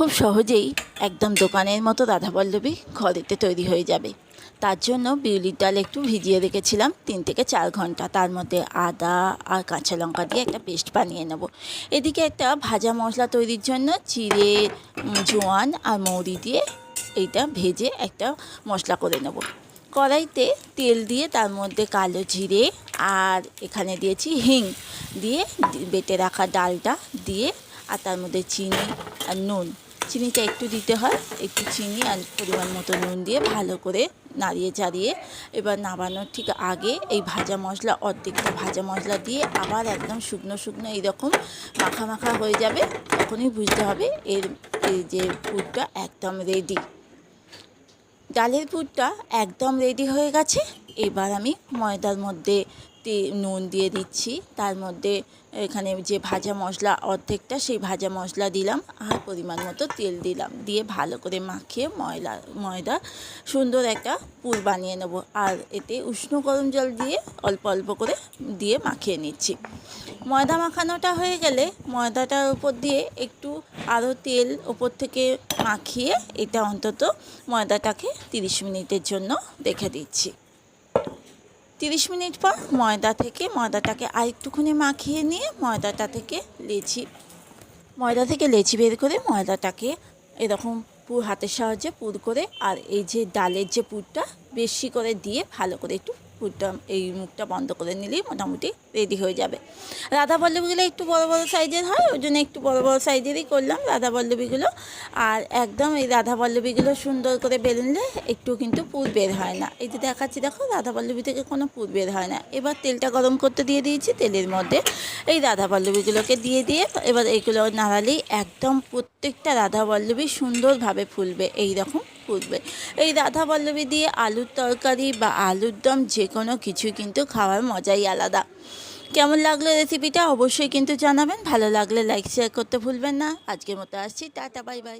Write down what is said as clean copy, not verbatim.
খুব সহজেই একদম দোকানের মতো রাধাবল্লভী ঘরেতে তৈরি হয়ে যাবে। তার জন্য বিউলির ডাল একটু ভিজিয়ে রেখেছিলাম 3 থেকে 4 ঘন্টা। তার মধ্যে আদা আর কাঁচা লঙ্কা দিয়ে একটা পেস্ট বানিয়ে নেব। এদিকে একটা ভাজা মশলা তৈরির জন্য জিরে, জোয়ান আর মৌরি দিয়ে এইটা ভেজে একটা মশলা করে নেব। কড়াইতে তেল দিয়ে তার মধ্যে কালো জিরে আর এখানে দিয়েছি হিং দিয়ে বেটে রাখা ডালটা দিয়ে, আর তার মধ্যে চিনি আর নুন, চিনিটা একটু দিতে হয়, একটু চিনি আর পরিমাণ মতো নুন দিয়ে ভালো করে নাড়িয়ে চাড়িয়ে এবার নামানোর ঠিক আগে এই ভাজা মশলা, অর্ধেকটা ভাজা মশলা দিয়ে আবার একদম শুকনো শুকনো এইরকম মাখা মাখা হয়ে যাবে। তখনই বুঝতে হবে এই যে পুরটা একদম রেডি। ডালের পুরটা একদম রেডি হয়ে গেছে। এবার আমি ময়দার মধ্যে নুন দিয়ে দিচ্ছি, তার মধ্যে এখানে যে ভাজা মশলা অর্ধেকটা সেই ভাজা মশলা দিলাম আর পরিমাণ মতো তেল দিলাম, দিয়ে ভালো করে মাখিয়ে ময়দা সুন্দর একটা পুর বানিয়ে নেব। আর এতে উষ্ণ গরম জল দিয়ে অল্প অল্প করে দিয়ে মাখিয়ে নিচ্ছি। ময়দা মাখানোটা হয়ে গেলে ময়দাটার উপর দিয়ে একটু আরও তেল ওপর থেকে মাখিয়ে এটা অন্তত ময়দাটাকে 30 মিনিটের জন্য রেখে দিচ্ছি। 30 মিনিট পর ময়দাটাকে আরেকটুখানি মাখিয়ে নিয়ে ময়দা থেকে লেচি বের করে ময়দাটাকে এরকম হাতের সাহায্যে পুর করে, আর এই যে ডালের যে পুরটা বেশি করে দিয়ে ভালো করে একটু পুরটা এই মুখটা বন্ধ করে নিলেই মোটামুটি রেডি হয়ে যাবে। রাধাবল্লভীগুলো একটু বড় বড় সাইজের হয়, ওই জন্য একটু বড় বড় সাইজেরই করলাম রাধাবল্লভীগুলো। আর একদম এই রাধাবল্লভীগুলো সুন্দর করে বেললে একটু কিন্তু পুর বের হয় না। এই যে দেখাচ্ছি, দেখো রাধাবল্লভী থেকে কোনো পুর বের হয় না। এবার তেলটা গরম করতে দিয়ে দিয়েছি, তেলের মধ্যে এই রাধাবল্লভীগুলোকে দিয়ে এবার এইগুলো নাড়ালেই একদম প্রত্যেকটা রাধাবল্লভী সুন্দরভাবে ফুলবে, এই রকম ফুলবে। এই রাধাবল্লভী দিয়ে আলুর তরকারি বা আলুর দম যে কোনো কিছু কিন্তু খাওয়ার মজাই আলাদা। কেমন লাগলো রেসিপিটা অবশ্যই কিন্তু জানাবেন। ভালো লাগলে লাইক শেয়ার করতে ভুলবেন না। আজকের মতো আসছি, টাটা, বাই বাই।